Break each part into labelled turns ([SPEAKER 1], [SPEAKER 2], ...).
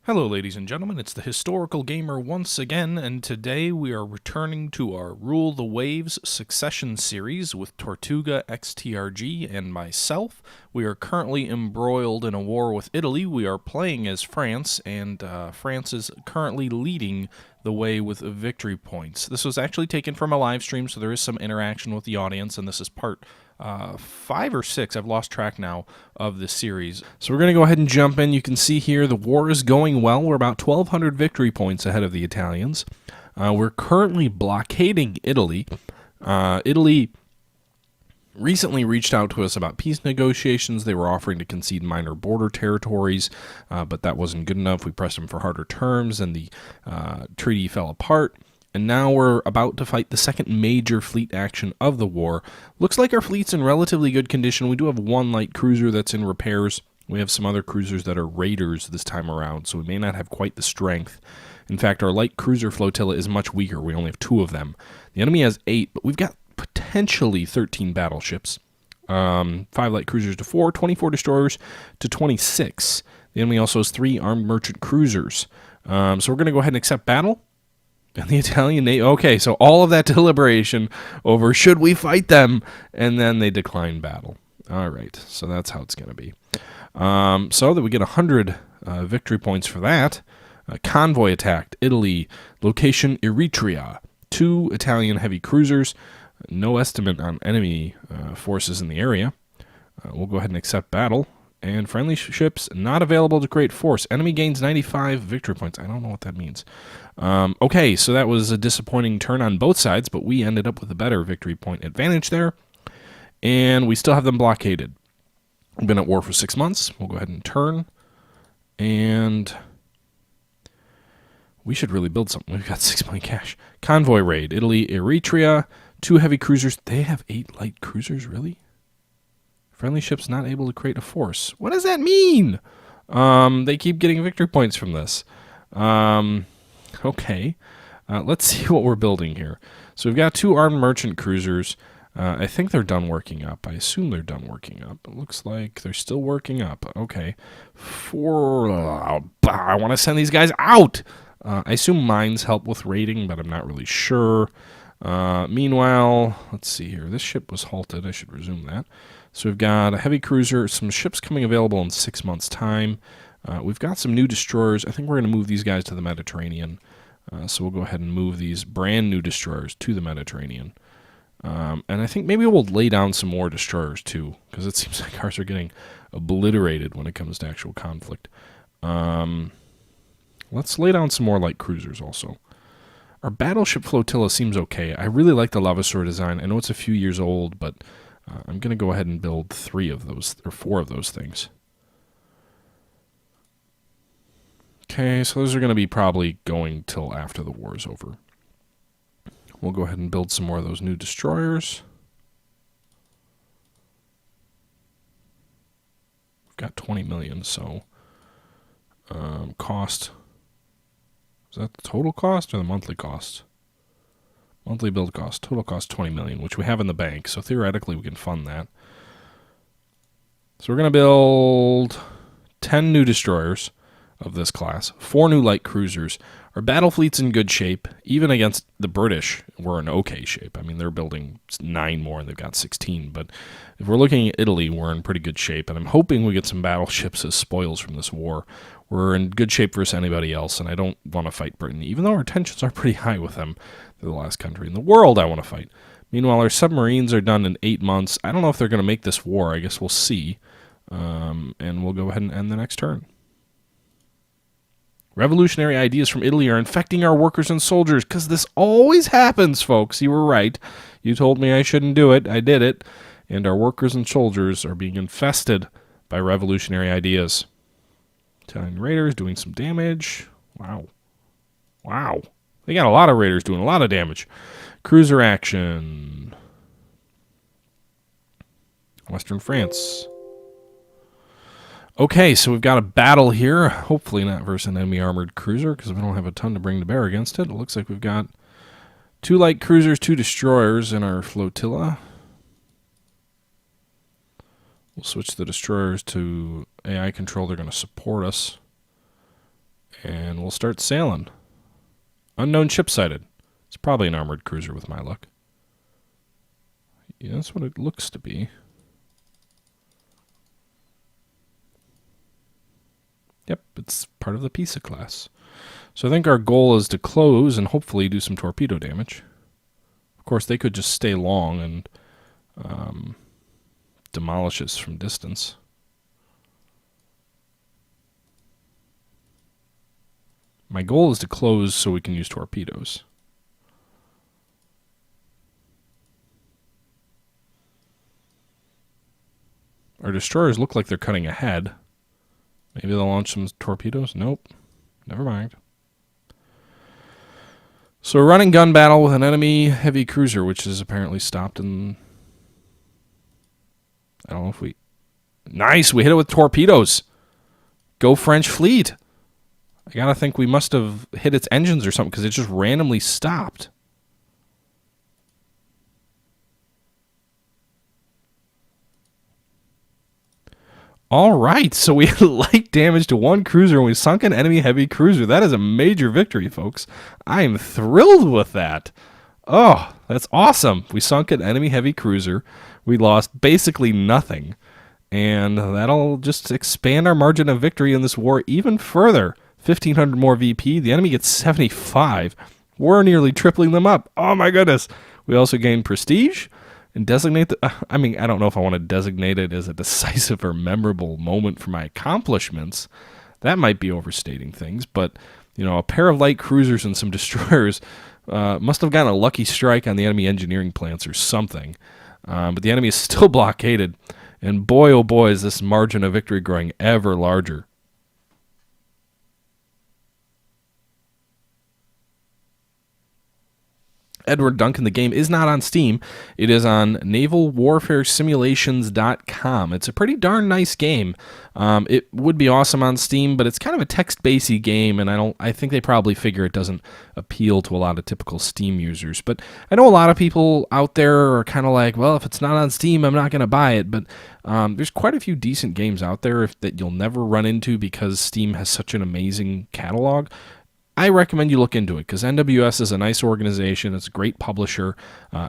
[SPEAKER 1] Hello ladies and gentlemen, it's the Historical Gamer once again, and today we are returning to our Rule the Waves Succession series with Tortuga XTRG and myself. We are currently embroiled in a war with Italy. We are playing as France, and France is currently leading the way with victory points. This was actually taken from a live stream, so there is some interaction with the audience, and this is part 5 or 6, I've lost track now, of this series. So we're going to go ahead and jump in. You can see here the war is going well. We're about 1,200 victory points ahead of the Italians. We're currently blockading Italy. Italy recently reached out to us about peace negotiations. They were offering to concede minor border territories, but that wasn't good enough. We pressed them for harder terms, and the treaty fell apart. And now we're about to fight the second major fleet action of the war. Looks like our fleet's in relatively good condition. We do have one light cruiser that's in repairs. We have some other cruisers that are raiders this time around, so we may not have quite the strength. In fact, our light cruiser flotilla is much weaker. We only have 2 of them. The enemy has 8, but we've got potentially 13 battleships. 5 light cruisers to 4, 24 destroyers to 26. The enemy also has 3 armed merchant cruisers. So we're going to go ahead and accept battle. And the Italian Navy, okay, so all of that deliberation over should we fight them, and then they decline battle. All right, so that's how it's going to be. So that we get 100 victory points for that. Convoy attacked Italy, location Eritrea, 2 Italian heavy cruisers, no estimate on enemy forces in the area. We'll go ahead and accept battle. And friendly ships not available to create force. Enemy gains 95 victory points. I don't know what that means. Okay, so that was a disappointing turn on both sides, but we ended up with a better victory point advantage there. And we still have them blockaded. We've been at war for 6 months. We'll go ahead and turn. And we should really build something. We've got 6 million cash. Convoy raid. Italy, Eritrea. 2 heavy cruisers. They have 8 light cruisers, really? Friendly ships not able to create a force. What does that mean? They keep getting victory points from this. Okay. Let's see what we're building here. So we've got 2 armed merchant cruisers. I think they're done working up. I assume they're done working up. It looks like they're still working up. Okay. I want to send these guys out. I assume mines help with raiding, but I'm not really sure. Meanwhile, let's see here. This ship was halted. I should resume that. So we've got a heavy cruiser, some ships coming available in 6 months' time. We've got some new destroyers. I think we're going to move these guys to the Mediterranean. So we'll go ahead and move these brand new destroyers to the Mediterranean. And I think maybe we'll lay down some more destroyers too, because it seems like ours are getting obliterated when it comes to actual conflict. Let's lay down some more light cruisers also. Our battleship flotilla seems okay. I really like the Lavasaur design. I know it's a few years old, but I'm going to go ahead and build 3 of those, or 4 of those things. Okay, so those are going to be probably going till after the war is over. We'll go ahead and build some more of those new destroyers. We've got 20 million, so cost. Is that the total cost or the monthly cost? Monthly build cost. Total cost 20 million, which we have in the bank, so theoretically we can fund that. So we're going to build 10 new destroyers of this class, 4 new light cruisers. Our battle fleet's in good shape. Even against the British, we're in okay shape. I mean, they're building 9 more and they've got 16. But if we're looking at Italy, we're in pretty good shape. And I'm hoping we get some battleships as spoils from this war. We're in good shape versus anybody else, and I don't want to fight Britain, even though our tensions are pretty high with them. They're the last country in the world I want to fight. Meanwhile, our submarines are done in 8 months. I don't know if they're going to make this war. I guess we'll see. And we'll go ahead and end the next turn. Revolutionary ideas from Italy are infecting our workers and soldiers, because this always happens, folks. You were right. You told me I shouldn't do it. I did it. And our workers and soldiers are being infested by revolutionary ideas. Italian raiders doing some damage. Wow. Wow. They got a lot of raiders doing a lot of damage. Cruiser action. Western France. Okay, so we've got a battle here. Hopefully not versus an enemy armored cruiser, because we don't have a ton to bring to bear against it. It looks like we've got 2 light cruisers, 2 destroyers in our flotilla. We'll switch the destroyers to AI control. They're going to support us. And we'll start sailing. Unknown ship sighted. It's probably an armored cruiser with my luck. Yeah, that's what it looks to be. Yep, it's part of the Pisa class. So I think our goal is to close and hopefully do some torpedo damage. Of course, they could just stay long and demolish us from distance. My goal is to close so we can use torpedoes. Our destroyers look like they're cutting ahead. Maybe they'll launch some torpedoes? Nope. Never mind. So we're running gun battle with an enemy heavy cruiser, which is apparently stopped in... I don't know if we... Nice! We hit it with torpedoes! Go French fleet! I gotta think we must have hit its engines or something because it just randomly stopped. All right, so we had light damage to one cruiser and we sunk an enemy heavy cruiser. That is a major victory, folks. I am thrilled with that. Oh, that's awesome. We sunk an enemy heavy cruiser. We lost basically nothing. And that'll just expand our margin of victory in this war even further. 1,500 more VP. The enemy gets 75. We're nearly tripling them up. Oh, my goodness. We also gained prestige. And designate the, I mean, I don't know if I want to designate it as a decisive or memorable moment for my accomplishments. That might be overstating things, but, you know, a pair of light cruisers and some destroyers must have gotten a lucky strike on the enemy engineering plants or something. But the enemy is still blockaded, and boy, oh boy, is this margin of victory growing ever larger. Edward Duncan, the game is not on Steam. It is on navalwarfaresimulations.com. It's a pretty darn nice game. It would be awesome on Steam, but it's kind of a text-based game, and I think they probably figure it doesn't appeal to a lot of typical Steam users. But I know a lot of people out there are kind of like, well, if it's not on Steam, I'm not going to buy it. But there's quite a few decent games out there that you'll never run into because Steam has such an amazing catalog. I recommend you look into it because NWS is a nice organization. It's a great publisher.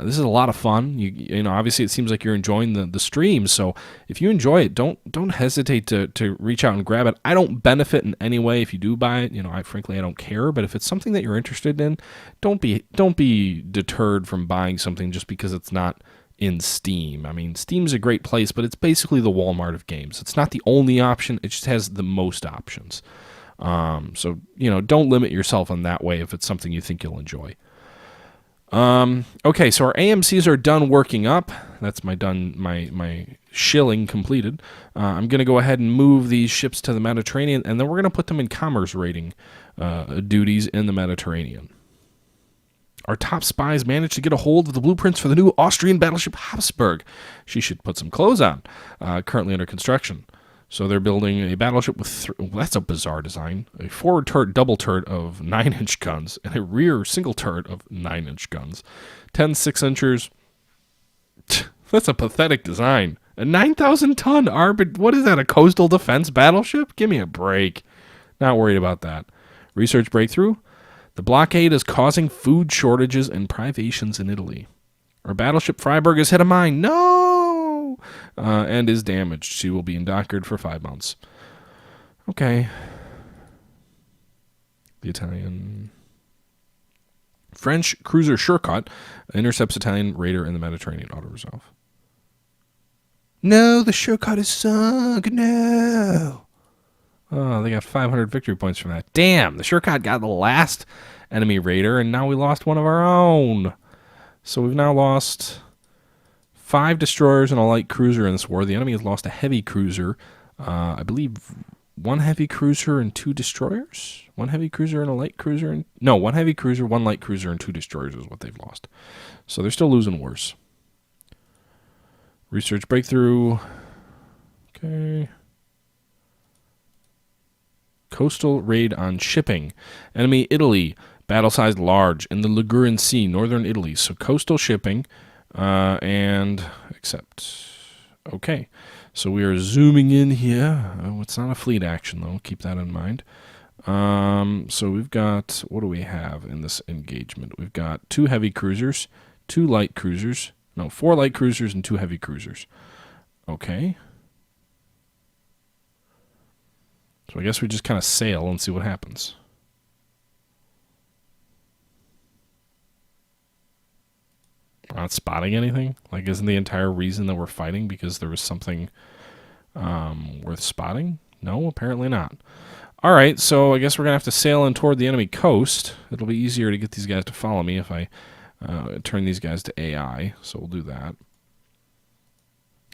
[SPEAKER 1] This is a lot of fun. You know, obviously it seems like you're enjoying the stream. So if you enjoy it, don't hesitate to reach out and grab it. I don't benefit in any way if you do buy it. You know, frankly I don't care. But if it's something that you're interested in, don't be deterred from buying something just because it's not in Steam. I mean, Steam's a great place, but it's basically the Walmart of games. It's not the only option. It just has the most options. So, you know, don't limit yourself in that way if it's something you think you'll enjoy. Okay, so our AMCs are done working up. That's my shilling completed. I'm going to go ahead and move these ships to the Mediterranean, and then we're going to put them in commerce raiding duties in the Mediterranean. Our top spies managed to get a hold of the blueprints for the new Austrian battleship Habsburg. She should put some clothes on, currently under construction. So they're building a battleship with, that's a bizarre design, a forward turret double turret of 9-inch guns and a rear single turret of 9-inch guns. 10 6-inchers. That's a pathetic design. A 9,000-ton what is that, a coastal defense battleship? Give me a break. Not worried about that. Research breakthrough. The blockade is causing food shortages and privations in Italy. Our battleship Freiburg has hit a mine. No! And is damaged. She will be indoctored for 5 months. Okay. The Italian... French cruiser Shurkat intercepts Italian raider in the Mediterranean. Auto-resolve. No, the Shurkat is sunk. No! Oh, they got 500 victory points from that. Damn, the Shurkat got the last enemy raider, and now we lost one of our own. So we've now lost 5 destroyers and a light cruiser in this war. The enemy has lost a heavy cruiser. I believe 1 heavy cruiser and 2 destroyers? 1 heavy cruiser and a light cruiser? No, 1 heavy cruiser, 1 light cruiser, and 2 destroyers is what they've lost. So they're still losing worse. Research breakthrough. Okay. Coastal raid on shipping. Enemy Italy. Battle size large in the Ligurian Sea, northern Italy. So coastal shipping. And accept. Okay. So we are zooming in here. Oh, it's not a fleet action, though. Keep that in mind. So we've got, what do we have in this engagement? We've got 2 heavy cruisers, 2 light cruisers, no, 4 light cruisers and 2 heavy cruisers. Okay. So I guess we just kind of sail and see what happens. We're not spotting anything? Like, isn't the entire reason that we're fighting because there was something worth spotting? No, apparently not. All right, so I guess we're going to have to sail in toward the enemy coast. It'll be easier to get these guys to follow me if I turn these guys to AI, so we'll do that.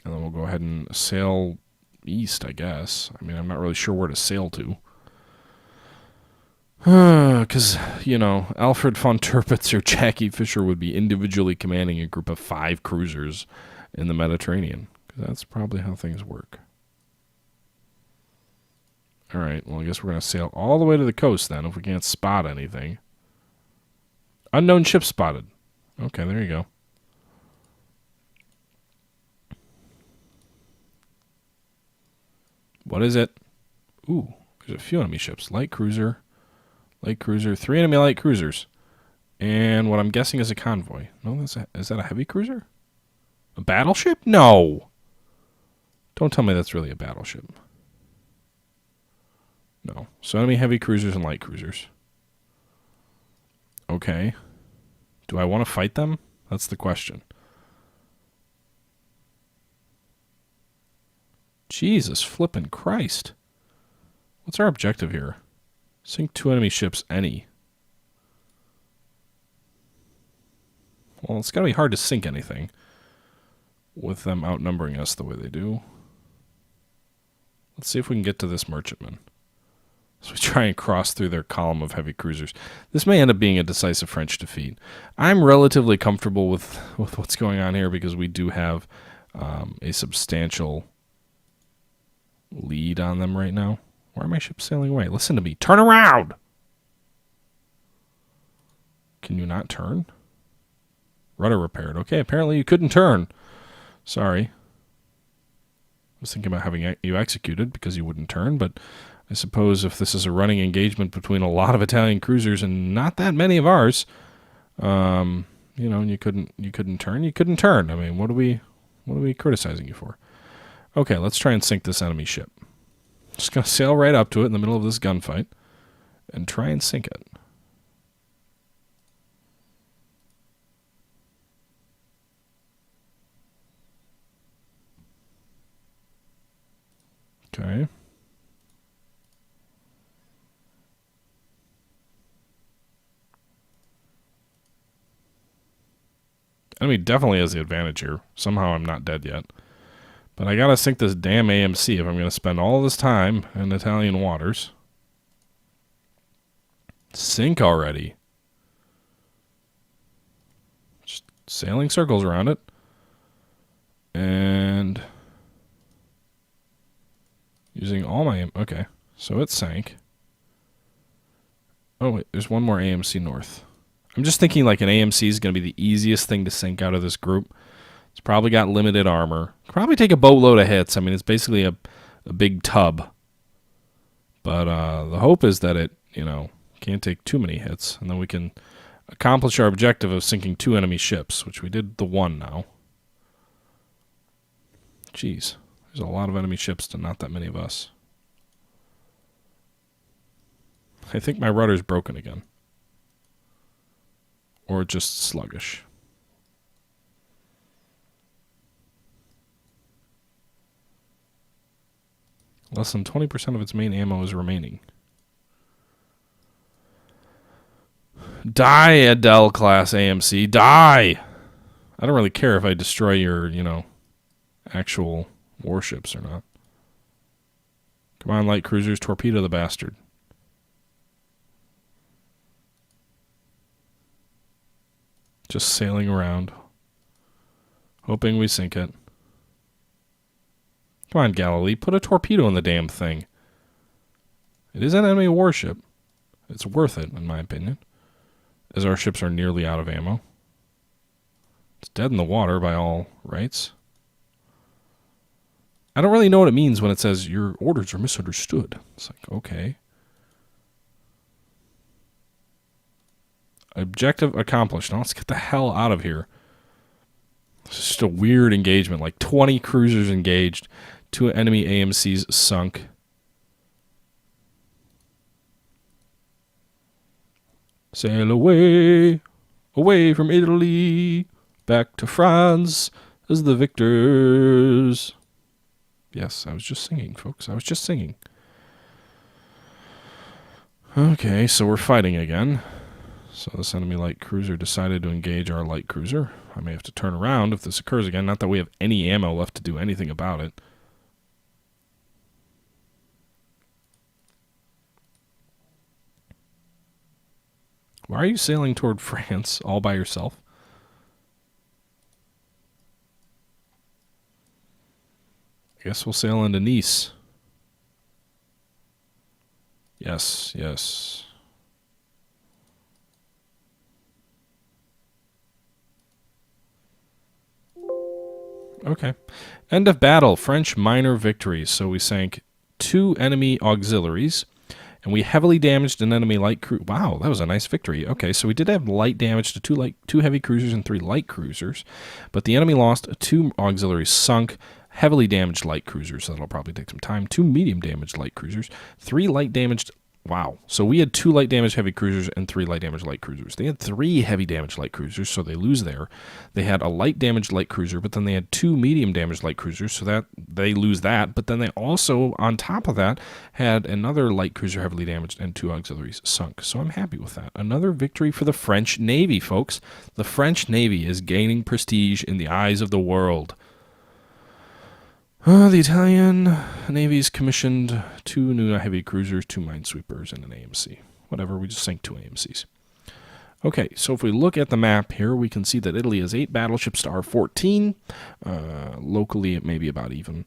[SPEAKER 1] And then we'll go ahead and sail east, I guess. I mean, I'm not really sure where to sail to. Because, you know, Alfred von Tirpitz or Jackie Fisher would be individually commanding a group of 5 cruisers in the Mediterranean. Because that's probably how things work. All right, well, I guess we're going to sail all the way to the coast then if we can't spot anything. Unknown ship spotted. Okay, there you go. What is it? Ooh, there's a few enemy ships. Light cruiser, 3 enemy light cruisers. And what I'm guessing is a convoy. No, is that a heavy cruiser? A battleship? No. Don't tell me that's really a battleship. No. So enemy heavy cruisers and light cruisers. Okay. Do I want to fight them? That's the question. Jesus flippin' Christ. What's our objective here? Sink 2 enemy ships, any. Well, it's gotta be hard to sink anything with them outnumbering us the way they do. Let's see if we can get to this merchantman. So we try and cross through their column of heavy cruisers. This may end up being a decisive French defeat. I'm relatively comfortable with what's going on here because we do have a substantial lead on them right now. Why are my ships sailing away? Listen to me. Turn around! Can you not turn? Rudder repaired. Okay, apparently you couldn't turn. Sorry. I was thinking about having you executed because you wouldn't turn, but I suppose if this is a running engagement between a lot of Italian cruisers and not that many of ours, you know, and you couldn't turn. You couldn't turn. I mean, what are we criticizing you for? Okay, let's try and sink this enemy ship. Just gonna sail right up to it in the middle of this gunfight and try and sink it. Okay. Enemy definitely has the advantage here. Somehow I'm not dead yet. But I gotta sink this damn AMC if I'm gonna spend all this time in Italian waters. Sink already. Just sailing circles around it. And using all my... Okay, so it sank. Oh, wait, there's one more AMC north. I'm just thinking like an AMC is going to be the easiest thing to sink out of this group. It's probably got limited armor. Probably take a boatload of hits. I mean, it's basically a big tub. But the hope is that it, you know, can't take too many hits. And then we can accomplish our objective of sinking 2 enemy ships, which we did the 1 now. Jeez. There's a lot of enemy ships to not that many of us. I think my rudder's broken again. Or just sluggish. Less than 20% of its main ammo is remaining. Die, Adele class AMC. Die! I don't really care if I destroy your, you know, actual warships or not. Come on, light cruisers, torpedo the bastard. Just sailing around, hoping we sink it. Come on, Galilee, put a torpedo in the damn thing. It is an enemy warship. It's worth it, in my opinion, as our ships are nearly out of ammo. It's dead in the water by all rights. I don't really know what it means when it says your orders are misunderstood. It's like, okay. Objective accomplished. Now let's get the hell out of here. It's just a weird engagement. Like 20 cruisers engaged. 2 enemy AMCs sunk. Sail away, away from Italy, back to France as the victors. Yes, I was just singing, folks. I was just singing. Okay, so we're fighting again. So this enemy light cruiser decided to engage our light cruiser. I may have to turn around if this occurs again. Not that we have any ammo left to do anything about it. Why are you sailing toward France all by yourself? I guess we'll sail into Nice. Yes, yes. Okay. End of battle. French minor victories. So we sank 2 enemy auxiliaries, and we heavily damaged an enemy light cruiser. Wow, that was a nice victory. Okay, so we did have light damage to 2 heavy cruisers and 3 light cruisers, but the enemy lost 2 auxiliaries sunk, heavily damaged light cruisers. So that'll probably take some time. 2 medium damaged light cruisers, 3 light damaged. Wow. So we had 2 light damage heavy cruisers and 3 light damage light cruisers. They had 3 heavy damage light cruisers, so they lose there. They had a light damaged light cruiser, but then they had 2 medium damaged light cruisers, so that they lose that. But then they also, on top of that, had another light cruiser heavily damaged and 2 auxiliaries sunk. So I'm happy with that. Another victory for the French Navy, folks. The French Navy is gaining prestige in the eyes of the world. The Italian Navy's commissioned 2 new heavy cruisers, 2 minesweepers, and an AMC. Whatever, we just sank 2 AMCs. Okay, so if we look at the map here, we can see that Italy has 8 battleships to our 14. Locally, it may be about even.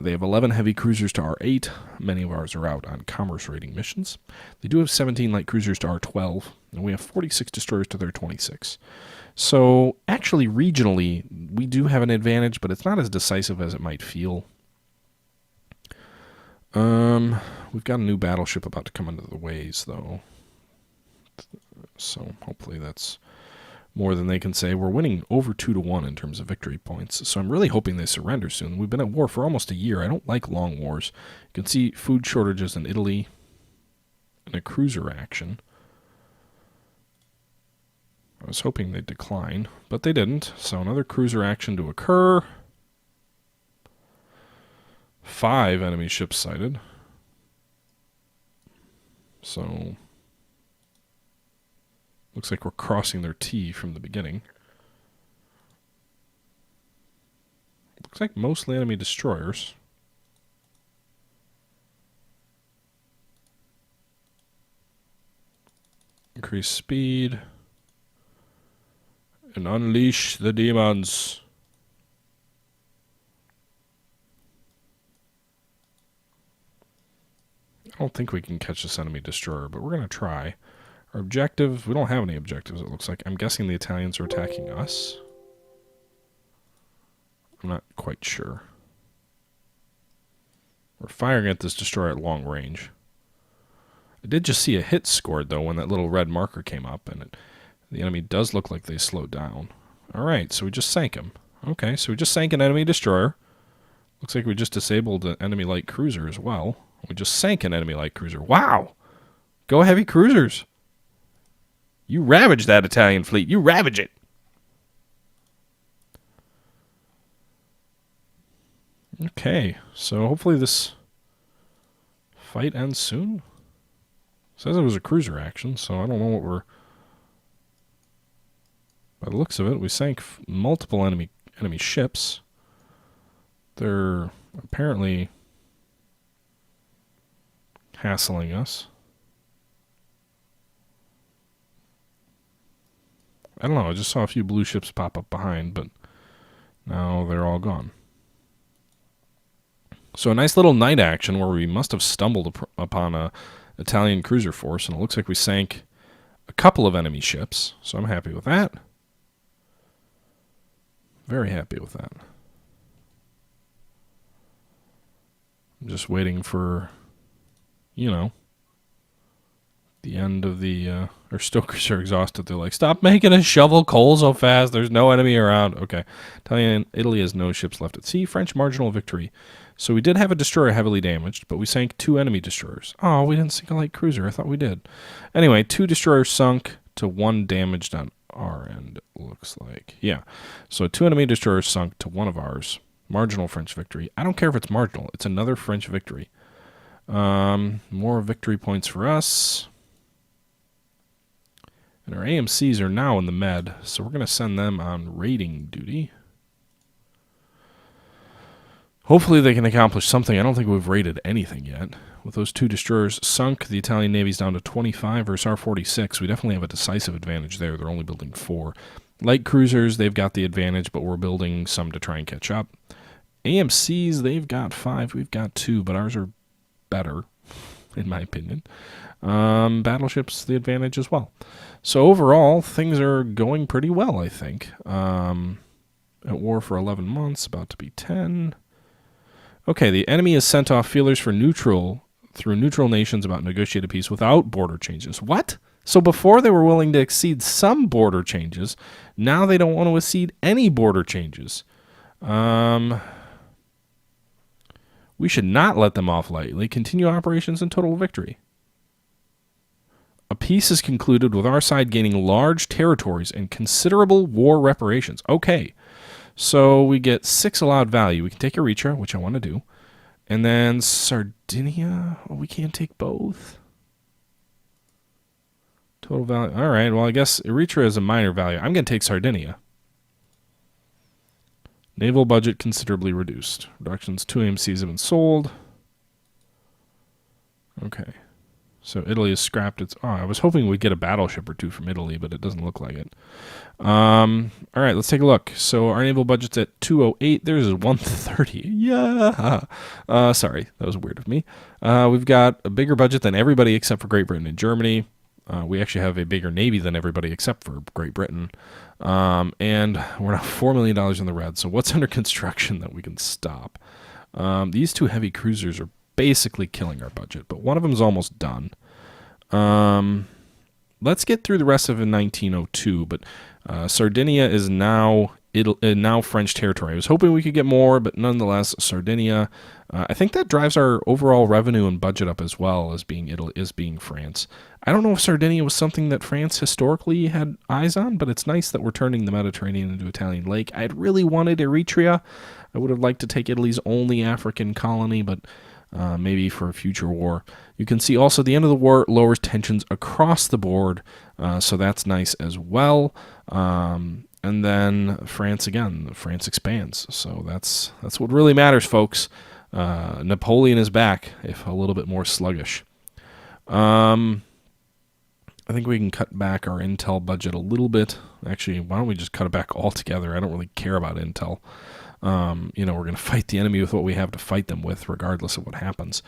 [SPEAKER 1] They have 11 heavy cruisers to our 8. Many of ours are out on commerce raiding missions. They do have 17 light cruisers to our 12, and we have 46 destroyers to their 26. So, actually, regionally, we do have an advantage, but it's not as decisive as it might feel. We've got a new battleship about to come into the ways, though. So, hopefully that's more than they can say. We're winning over 2-1 in terms of victory points, so I'm really hoping they surrender soon. We've been at war for almost a year. I don't like long wars. You can see food shortages in Italy and a cruiser action. I was hoping they'd decline, but they didn't. So another cruiser action to occur. 5 enemy ships sighted. So looks like we're crossing their T from the beginning. Looks like mostly enemy destroyers. Increase speed. And unleash the demons. I don't think we can catch this enemy destroyer, but we're going to try. Our objectives, we don't have any objectives, it looks like. I'm guessing the Italians are attacking us. I'm not quite sure. We're firing at this destroyer at long range. I did just see a hit scored, though, when that little red marker came up, and the enemy does look like they slowed down. Alright, so we just sank him. Okay, so we just sank an enemy destroyer. Looks like we just disabled an enemy light cruiser as well. We just sank an enemy light cruiser. Wow! Go heavy cruisers! You ravage that Italian fleet. You ravage it! Okay, so hopefully this fight ends soon. It says it was a cruiser action, so I don't know what we're... By the looks of it, we sank multiple enemy ships. They're apparently hassling us. I don't know, I just saw a few blue ships pop up behind, but now they're all gone. So a nice little night action where we must have stumbled upon a Italian cruiser force, and it looks like we sank a couple of enemy ships, so I'm happy with that. Very happy with that. I'm just waiting for, The end of the our stokers are exhausted. They're like, stop making us shovel coal so fast. There's no enemy around. Okay. Italy has no ships left at sea. French marginal victory. So we did have a destroyer heavily damaged, but we sank 2 enemy destroyers. Oh, we didn't sink a light cruiser. I thought we did. Anyway, 2 destroyers sunk to 1 damaged on our end, it looks like. Yeah. So 2 enemy destroyers sunk to 1 of ours. Marginal French victory. I don't care if it's marginal. It's another French victory. More victory points for us. And our AMCs are now in the med, so we're going to send them on raiding duty. Hopefully they can accomplish something. I don't think we've raided anything yet. With those 2 destroyers sunk, the Italian Navy's down to 25 versus our 46. We definitely have a decisive advantage there. They're only building 4. Light cruisers, they've got the advantage, but we're building some to try and catch up. AMCs, they've got 5. We've got 2, but ours are better, in my opinion. Battleships, the advantage as well. So overall, things are going pretty well, I think. At war for 11 months, about to be 10. Okay, the enemy has sent off feelers for neutral nations about negotiated peace without border changes. What? So before they were willing to accede some border changes, now they don't want to accede any border changes. We should not let them off lightly. Continue operations in total victory. A peace is concluded with our side gaining large territories and considerable war reparations. Okay. So we get 6 allowed value. We can take Eritrea, which I want to do. And then Sardinia. Oh, we can't take both. Total value. All right. Well, I guess Eritrea is a minor value. I'm going to take Sardinia. Naval budget considerably reduced. Reductions. 2 AMCs have been sold. Okay. So Italy has scrapped its... Oh, I was hoping we'd get a battleship or 2 from Italy, but it doesn't look like it. All right, let's take a look. So our naval budget's at 208. There's 130. Yeah. Sorry, that was weird of me. We've got a bigger budget than everybody except for Great Britain and Germany. We actually have a bigger navy than everybody except for Great Britain. And we're now $4 million in the red. So what's under construction that we can stop? These 2 heavy cruisers are basically killing our budget, but one of them is almost done. Let's get through the rest of it in 1902, but Sardinia is now French territory. I was hoping we could get more, but nonetheless, Sardinia. I think that drives our overall revenue and budget up as well as being France. I don't know if Sardinia was something that France historically had eyes on, but it's nice that we're turning the Mediterranean into Italian lake. I had really wanted Eritrea. I would have liked to take Italy's only African colony, but maybe for a future war. You can see also the end of the war lowers tensions across the board, so that's nice as well. And then France again. France expands, so that's what really matters, folks. Napoleon is back, if a little bit more sluggish. I think we can cut back our intel budget a little bit. Actually, why don't we just cut it back altogether? I don't really care about intel. We're going to fight the enemy with what we have to fight them with, regardless of what happens.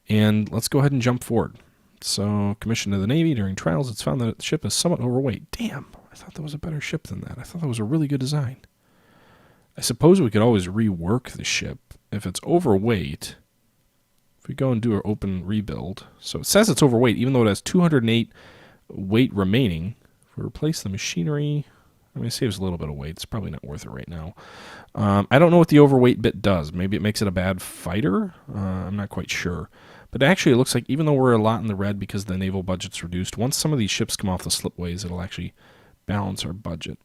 [SPEAKER 1] And let's go ahead and jump forward. So, commission to the Navy. During trials, it's found that the ship is somewhat overweight. Damn, I thought that was a better ship than that. I thought that was a really good design. I suppose we could always rework the ship. If it's overweight, if we go and do our open rebuild. So it says it's overweight, even though it has 208 weight remaining. If we replace the machinery... I mean, it saves a little bit of weight. It's probably not worth it right now. I don't know what the overweight bit does. Maybe it makes it a bad fighter. I'm not quite sure. But actually, it looks like even though we're a lot in the red because the naval budget's reduced, once some of these ships come off the slipways, it'll actually balance our budget.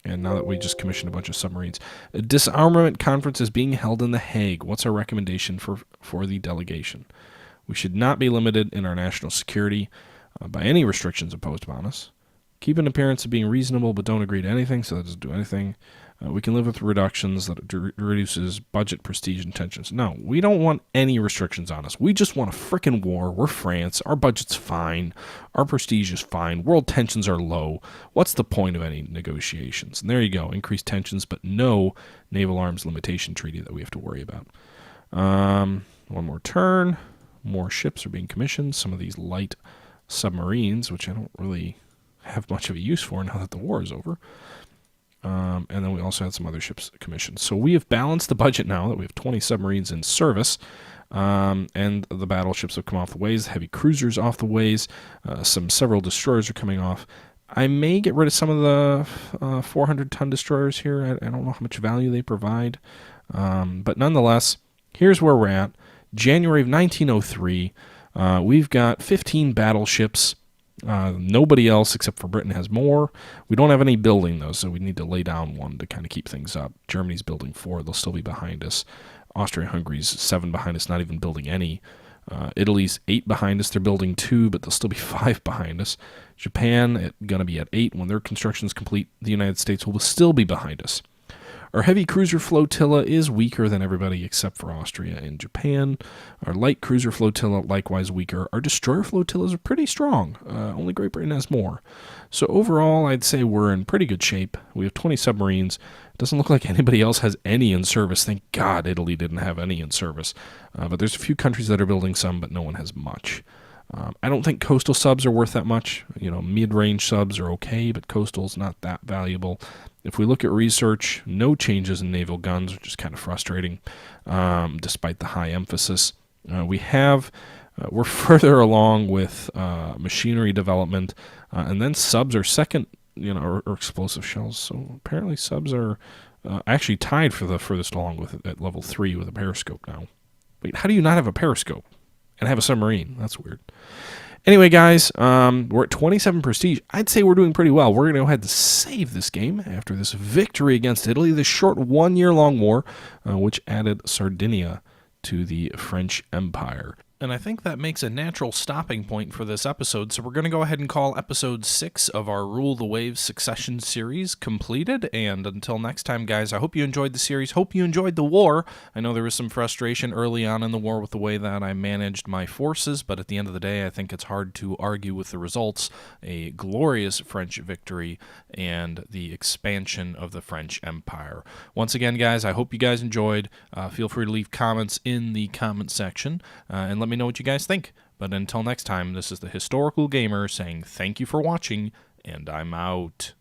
[SPEAKER 1] And now that we just commissioned a bunch of submarines. A disarmament conference is being held in The Hague. What's our recommendation for the delegation? We should not be limited in our national security by any restrictions imposed upon us. Keep an appearance of being reasonable, but don't agree to anything, so that doesn't do anything. We can live with reductions that reduces budget, prestige, and tensions. No, we don't want any restrictions on us. We just want a frickin' war. We're France. Our budget's fine. Our prestige is fine. World tensions are low. What's the point of any negotiations? And there you go. Increased tensions, but no naval arms limitation treaty that we have to worry about. One more turn. More ships are being commissioned. Some of these light submarines, which I don't really have much of a use for now that the war is over. And then we also had some other ships commissioned. So we have balanced the budget now that we have 20 submarines in service. And the battleships have come off the ways, heavy cruisers off the ways, several destroyers are coming off. I may get rid of some of the 400-ton destroyers here. I don't know how much value they provide. But nonetheless, here's where we're at. January of 1903, we've got 15 battleships. Nobody else except for Britain has more. We don't have any building, though, so we need to lay down one to kind of keep things up. Germany's building 4. They'll still be behind us. Austria-Hungary's 7 behind us, not even building any. Italy's 8 behind us. They're building 2, but they'll still be 5 behind us. Japan going to be at 8. When their construction is complete, the United States will still be behind us. Our heavy cruiser flotilla is weaker than everybody except for Austria and Japan. Our light cruiser flotilla, likewise weaker. Our destroyer flotillas are pretty strong. Only Great Britain has more. So overall, I'd say we're in pretty good shape. We have 20 submarines. It doesn't look like anybody else has any in service. Thank God Italy didn't have any in service. But there's a few countries that are building some, but no one has much. I don't think coastal subs are worth that much. Mid-range subs are okay, but coastal's not that valuable. If we look at research, no changes in naval guns, which is kind of frustrating, despite the high emphasis. We're further along with machinery development, and then subs are second, or explosive shells. So apparently subs are actually tied for the furthest along with it at level 3 with a periscope now. Wait, how do you not have a periscope and have a submarine? That's weird. Anyway, guys, we're at 27 prestige. I'd say we're doing pretty well. We're going to go ahead and save this game after this victory against Italy, this short 1-year-long war, which added Sardinia to the French Empire. And I think that makes a natural stopping point for this episode, so we're going to go ahead and call episode 6 of our Rule the Waves Succession series completed. And until next time, guys, I hope you enjoyed the series. Hope you enjoyed the war. I know there was some frustration early on in the war with the way that I managed my forces, but at the end of the day, I think it's hard to argue with the results. A glorious French victory and the expansion of the French Empire. Once again, guys, I hope you guys enjoyed. Feel free to leave comments in the comment section, and let me know what you guys think. But until next time, this is the Historical Gamer saying thank you for watching, and I'm out.